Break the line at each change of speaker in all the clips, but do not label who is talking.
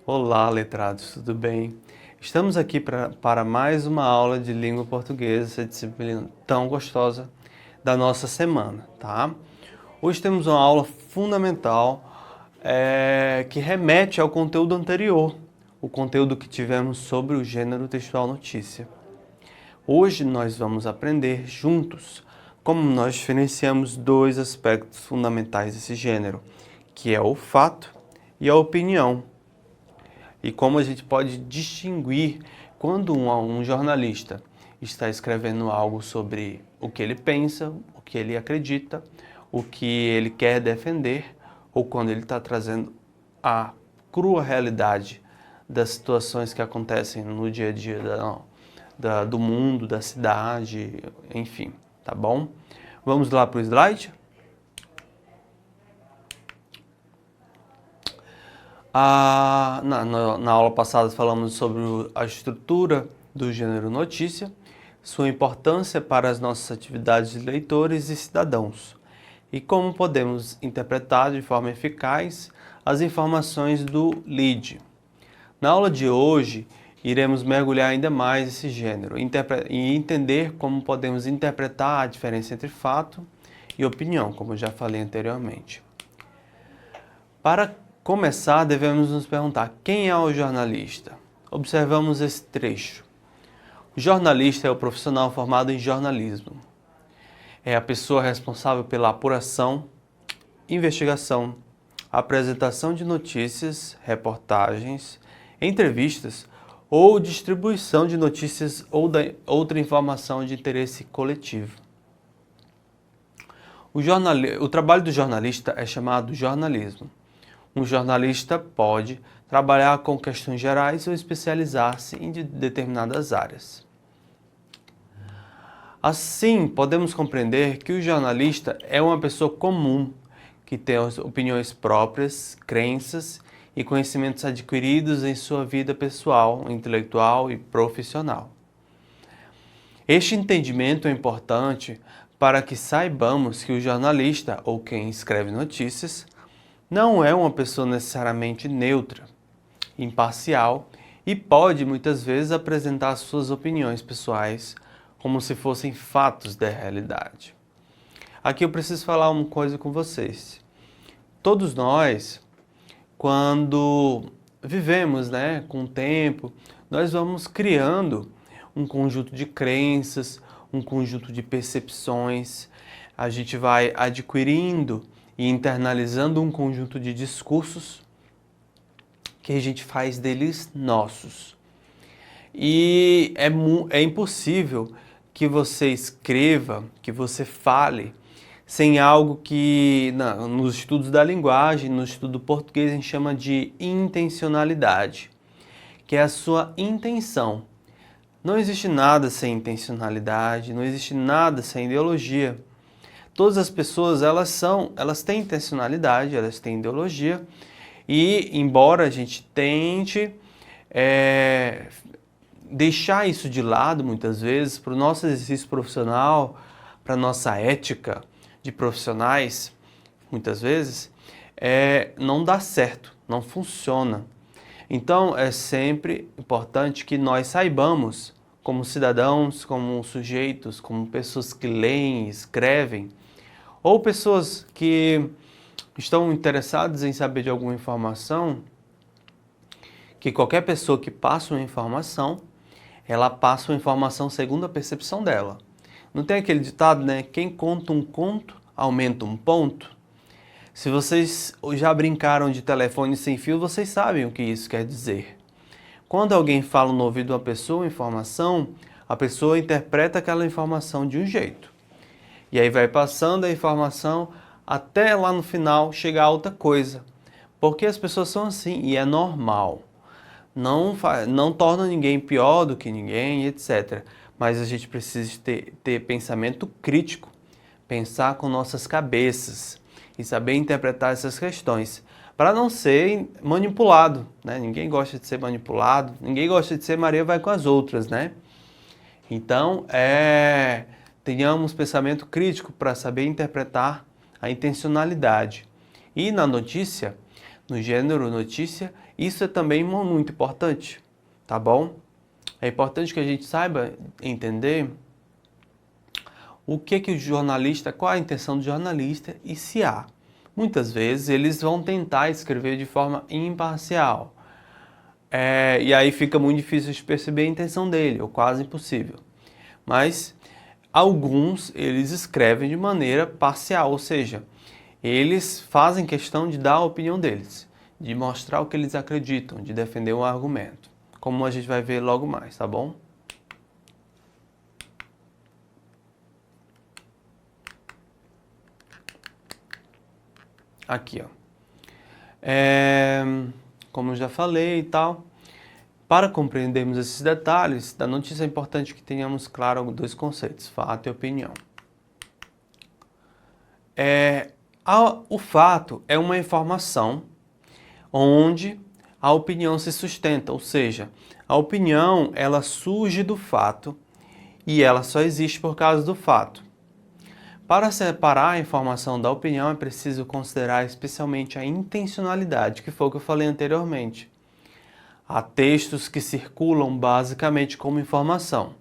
Olá, letrados, tudo bem? Estamos aqui para mais uma aula de língua portuguesa, essa disciplina tão gostosa da nossa semana, tá? Hoje temos uma aula fundamental que remete ao conteúdo anterior, o conteúdo que tivemos sobre o gênero textual notícia. Hoje nós vamos aprender juntos como nós diferenciamos dois aspectos fundamentais desse gênero, que é o fato e a opinião. E como a gente pode distinguir quando um jornalista está escrevendo algo sobre o que ele pensa, o que ele acredita, o que ele quer defender, ou quando ele está trazendo a crua realidade das situações que acontecem no dia a dia do mundo, da cidade, enfim, tá bom? Vamos lá para o slide? Na aula passada falamos sobre a estrutura do gênero notícia, sua importância para as nossas atividades de leitores e cidadãos, e como podemos interpretar de forma eficaz as informações do lead. Na aula de hoje, iremos mergulhar ainda mais nesse gênero e entender como podemos interpretar a diferença entre fato e opinião, como eu já falei anteriormente. Para começar, devemos nos perguntar: quem é o jornalista? Observamos esse trecho. O jornalista é o profissional formado em jornalismo. É a pessoa responsável pela apuração, investigação, apresentação de notícias, reportagens, entrevistas ou distribuição de notícias ou outra informação de interesse coletivo. O trabalho do jornalista é chamado jornalismo. Um jornalista pode trabalhar com questões gerais ou especializar-se em determinadas áreas. Assim, podemos compreender que o jornalista é uma pessoa comum, que tem opiniões próprias, crenças e conhecimentos adquiridos em sua vida pessoal, intelectual e profissional. Este entendimento é importante para que saibamos que o jornalista, ou quem escreve notícias, não é uma pessoa necessariamente neutra, imparcial e pode muitas vezes apresentar suas opiniões pessoais como se fossem fatos da realidade. Aqui eu preciso falar uma coisa com vocês. Todos nós, quando vivemos, com o tempo, nós vamos criando um conjunto de crenças, um conjunto de percepções, a gente vai adquirindo e internalizando um conjunto de discursos que a gente faz deles nossos. E é impossível que você escreva, que você fale, sem algo que nos estudos da linguagem, no estudo português, a gente chama de intencionalidade, que é a sua intenção. Não existe nada sem intencionalidade, não existe nada sem ideologia. Todas as pessoas, elas têm intencionalidade, elas têm ideologia, e embora a gente tente deixar isso de lado muitas vezes para o nosso exercício profissional, para a nossa ética de profissionais, muitas vezes, não dá certo, não funciona. Então é sempre importante que nós saibamos, como cidadãos, como sujeitos, como pessoas que leem, escrevem, ou pessoas que estão interessadas em saber de alguma informação, que qualquer pessoa que passa uma informação, ela passa uma informação segundo a percepção dela. Não tem aquele ditado, né? Quem conta um conto, aumenta um ponto? Se vocês já brincaram de telefone sem fio, vocês sabem o que isso quer dizer. Quando alguém fala no ouvido de uma pessoa informação, a pessoa interpreta aquela informação de um jeito. E aí vai passando a informação até lá no final chegar a outra coisa. Porque as pessoas são assim e é normal. Não torna ninguém pior do que ninguém, etc. Mas a gente precisa ter pensamento crítico, pensar com nossas cabeças e saber interpretar essas questões, para não ser manipulado, né? Ninguém gosta de ser manipulado, ninguém gosta de ser Maria vai com as outras, né? Então, tenhamos pensamento crítico para saber interpretar a intencionalidade. E na notícia, no gênero notícia, isso é também muito importante, tá bom? É importante que a gente saiba entender o que o jornalista, qual a intenção do jornalista e se há. Muitas vezes eles vão tentar escrever de forma imparcial. E aí fica muito difícil de perceber a intenção dele, ou quase impossível. Mas alguns eles escrevem de maneira parcial, ou seja, eles fazem questão de dar a opinião deles, de mostrar o que eles acreditam, de defender um argumento, como a gente vai ver logo mais, tá bom? Aqui, ó. Como eu já falei e tal, para compreendermos esses detalhes da notícia é importante que tenhamos claro dois conceitos, fato e opinião. O fato é uma informação onde a opinião se sustenta, ou seja, a opinião ela surge do fato e ela só existe por causa do fato. Para separar a informação da opinião é preciso considerar especialmente a intencionalidade, que foi o que eu falei anteriormente. Há textos que circulam basicamente como informação.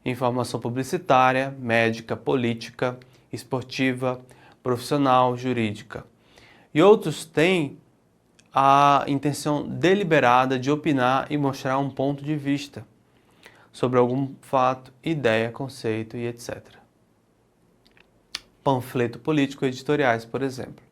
Informação publicitária, médica, política, esportiva, profissional, jurídica. E outros têm a intenção deliberada de opinar e mostrar um ponto de vista sobre algum fato, ideia, conceito e etc. Panfleto político e editoriais, por exemplo.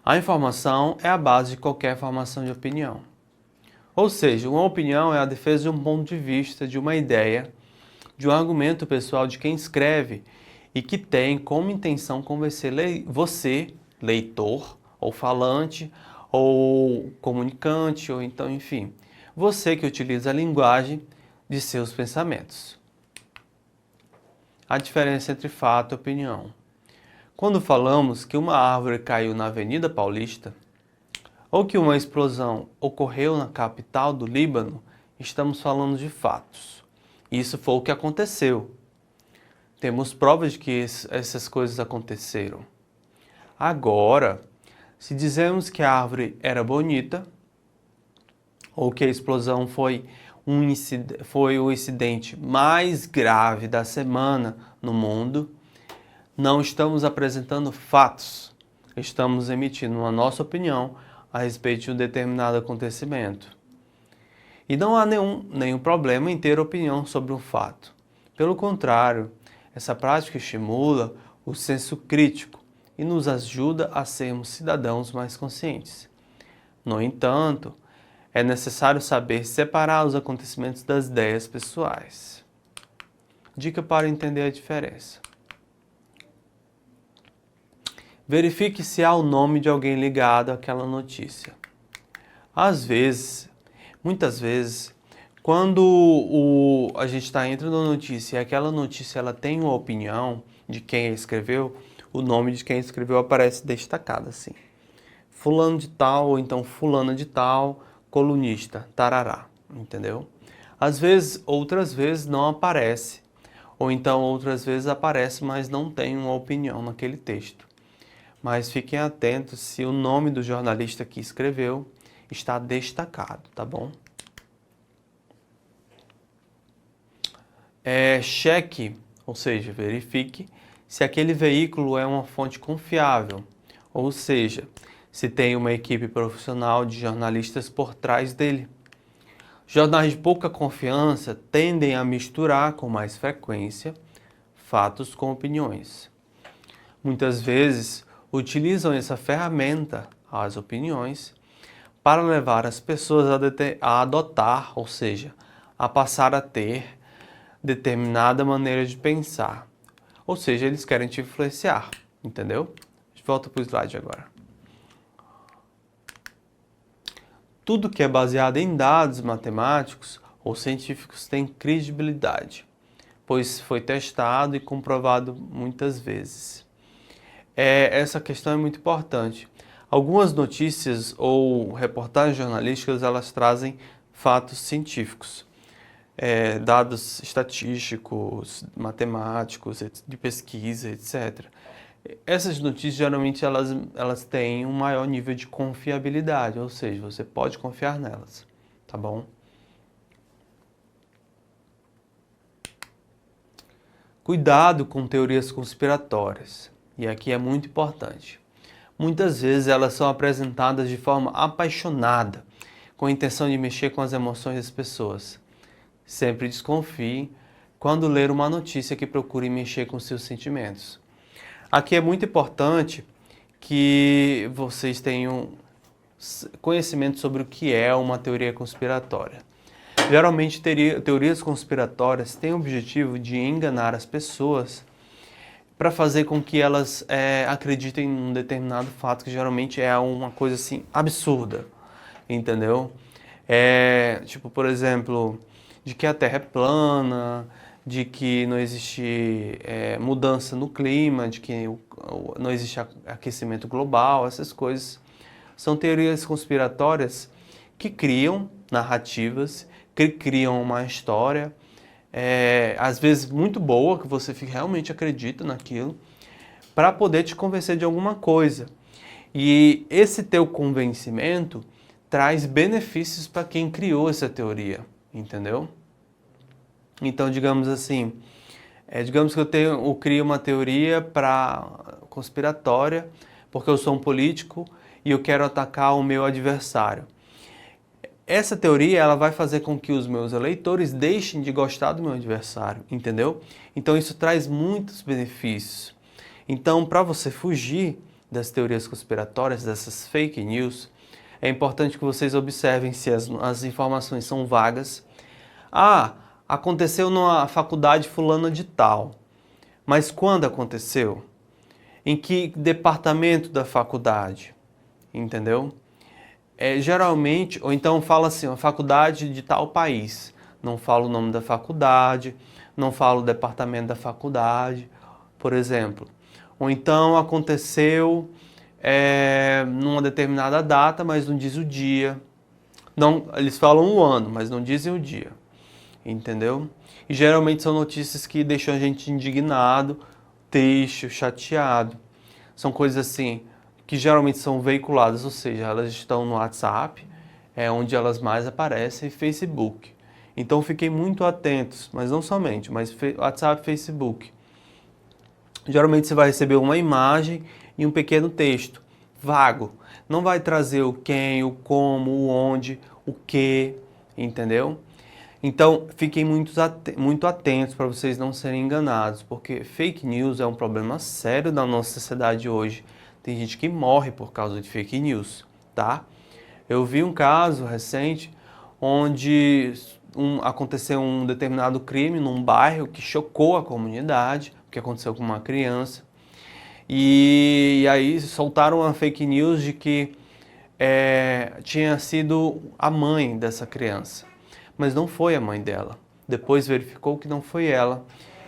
A informação é a base de qualquer formação de opinião. Ou seja, uma opinião é a defesa de um ponto de vista, de uma ideia, de um argumento pessoal de quem escreve e que tem como intenção convencer você, leitor, ou falante, ou comunicante, ou então, enfim, você que utiliza a linguagem de seus pensamentos. A diferença entre fato e opinião. Quando falamos que uma árvore caiu na Avenida Paulista, ou que uma explosão ocorreu na capital do Líbano, estamos falando de fatos. Isso foi o que aconteceu. Temos provas de que essas coisas aconteceram. Agora, se dizemos que a árvore era bonita, ou que a explosão foi o incidente mais grave da semana no mundo, não estamos apresentando fatos, estamos emitindo a nossa opinião a respeito de um determinado acontecimento. E não há nenhum problema em ter opinião sobre um fato. Pelo contrário, essa prática estimula o senso crítico e nos ajuda a sermos cidadãos mais conscientes. No entanto, é necessário saber separar os acontecimentos das ideias pessoais. Dica para entender a diferença. Verifique se há o nome de alguém ligado àquela notícia. Muitas vezes, quando a gente está entrando na notícia e aquela notícia ela tem uma opinião de quem a escreveu, o nome de quem escreveu aparece destacado assim. Fulano de tal, ou então fulana de tal, colunista, tarará, entendeu? Às vezes, outras vezes não aparece, ou então outras vezes aparece, mas não tem uma opinião naquele texto. Mas fiquem atentos se o nome do jornalista que escreveu está destacado, tá bom? Cheque, ou seja, verifique se aquele veículo é uma fonte confiável, ou seja, se tem uma equipe profissional de jornalistas por trás dele. Jornais de pouca confiança tendem a misturar com mais frequência fatos com opiniões. Muitas vezes utilizam essa ferramenta, as opiniões, para levar as pessoas a adotar, ou seja, a passar a ter determinada maneira de pensar. Ou seja, eles querem te influenciar, entendeu? Volta para o slide agora. Tudo que é baseado em dados matemáticos ou científicos tem credibilidade, pois foi testado e comprovado muitas vezes. Essa questão é muito importante. Algumas notícias ou reportagens jornalísticas, elas trazem fatos científicos, dados estatísticos, matemáticos, de pesquisa, etc. Essas notícias geralmente elas têm um maior nível de confiabilidade, ou seja, você pode confiar nelas, tá bom? Cuidado com teorias conspiratórias, e aqui é muito importante. Muitas vezes elas são apresentadas de forma apaixonada, com a intenção de mexer com as emoções das pessoas. Sempre desconfie quando ler uma notícia que procure mexer com seus sentimentos. Aqui é muito importante que vocês tenham conhecimento sobre o que é uma teoria conspiratória. Geralmente, teorias conspiratórias têm o objetivo de enganar as pessoas para fazer com que elas acreditem em um determinado fato, que geralmente é uma coisa assim absurda, entendeu? Tipo, por exemplo, de que a Terra é plana, de que não existe mudança no clima, de que não existe aquecimento global, essas coisas. São teorias conspiratórias que criam narrativas, que criam uma história, às vezes muito boa, que você realmente acredita naquilo, para poder te convencer de alguma coisa. E esse teu convencimento traz benefícios para quem criou essa teoria, entendeu? Então, digamos assim, digamos que eu crio uma teoria conspiratória, porque eu sou um político e eu quero atacar o meu adversário. Essa teoria ela vai fazer com que os meus eleitores deixem de gostar do meu adversário, entendeu? Então isso traz muitos benefícios. Então, para você fugir das teorias conspiratórias, dessas fake news, é importante que vocês observem se as informações são vagas. Aconteceu na faculdade fulana de tal. Mas quando aconteceu? Em que departamento da faculdade? Entendeu? Geralmente, ou então fala assim, a faculdade de tal país. Não fala o nome da faculdade, não fala o departamento da faculdade, por exemplo. Ou então aconteceu numa determinada data, mas não diz o dia. Não, eles falam o ano, mas não dizem o dia. Entendeu? E geralmente são notícias que deixam a gente indignado, triste, chateado. São coisas assim que geralmente são veiculadas, ou seja, elas estão no WhatsApp, onde elas mais aparecem, e Facebook. Então fiquem muito atentos, mas não somente, mas WhatsApp e Facebook. Geralmente você vai receber uma imagem e um pequeno texto, vago. Não vai trazer o quem, o como, o onde, o que, entendeu? Então, fiquem muito atentos para vocês não serem enganados, porque fake news é um problema sério da nossa sociedade hoje. Tem gente que morre por causa de fake news, tá? Eu vi um caso recente onde aconteceu um determinado crime num bairro que chocou a comunidade, o que aconteceu com uma criança. E aí soltaram uma fake news de que tinha sido a mãe dessa criança. Mas não foi a mãe dela. Depois verificou que não foi ela.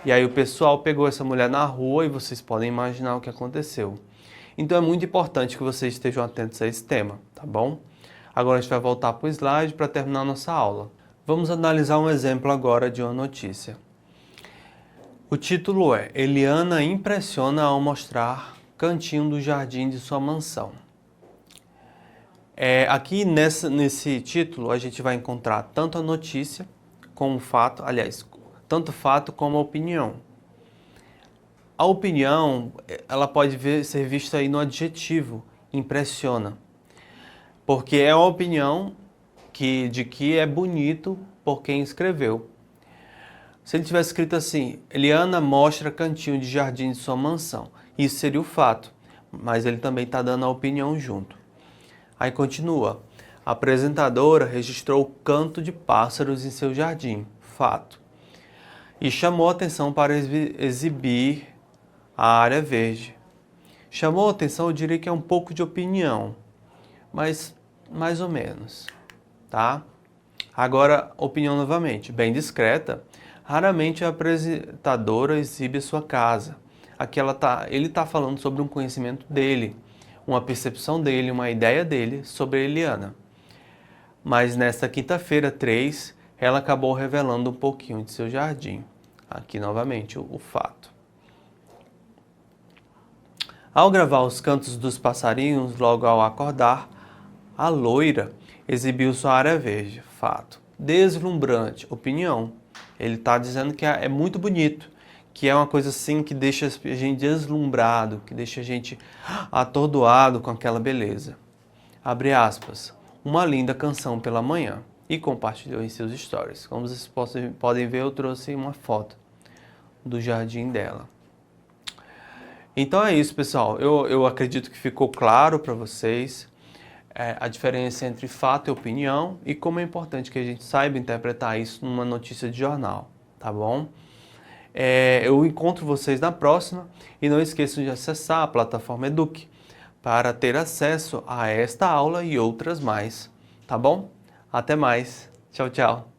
E aí o pessoal pegou essa mulher na rua e vocês podem imaginar o que aconteceu. Então é muito importante que vocês estejam atentos a esse tema, tá bom? Agora a gente vai voltar para o slide para terminar a nossa aula. Vamos analisar um exemplo agora de uma notícia. O título é: Eliana impressiona ao mostrar cantinho do jardim de sua mansão. Aqui nesse título a gente vai encontrar tanto a notícia como o fato, aliás, tanto o fato como a opinião. A opinião, ela pode ser vista aí no adjetivo, impressiona, porque é uma opinião de que é bonito por quem escreveu. Se ele tivesse escrito assim, Eliana mostra cantinho de jardim de sua mansão, isso seria o fato, mas ele também está dando a opinião junto. Aí continua, a apresentadora registrou o canto de pássaros em seu jardim, fato, e chamou a atenção para exibir a área verde. Chamou a atenção, eu diria que é um pouco de opinião, mas mais ou menos, tá? Agora, opinião novamente, bem discreta, raramente a apresentadora exibe a sua casa. Aqui ele está falando sobre um conhecimento dele, uma percepção dele, uma ideia dele sobre a Eliana. Mas nesta quinta-feira, 3, ela acabou revelando um pouquinho de seu jardim. Aqui novamente o fato. Ao gravar os cantos dos passarinhos logo ao acordar, a loira exibiu sua área verde. Fato. Deslumbrante. Opinião. Ele está dizendo que é muito bonito, que é uma coisa assim que deixa a gente deslumbrado, que deixa a gente atordoado com aquela beleza. Abre aspas. Uma linda canção pela manhã. E compartilhou em seus stories. Como vocês podem ver, eu trouxe uma foto do jardim dela. Então é isso, pessoal. Eu acredito que ficou claro para vocês a diferença entre fato e opinião e como é importante que a gente saiba interpretar isso numa notícia de jornal, tá bom? Eu encontro vocês na próxima e não esqueçam de acessar a plataforma Eduque para ter acesso a esta aula e outras mais, tá bom? Até mais. Tchau, tchau.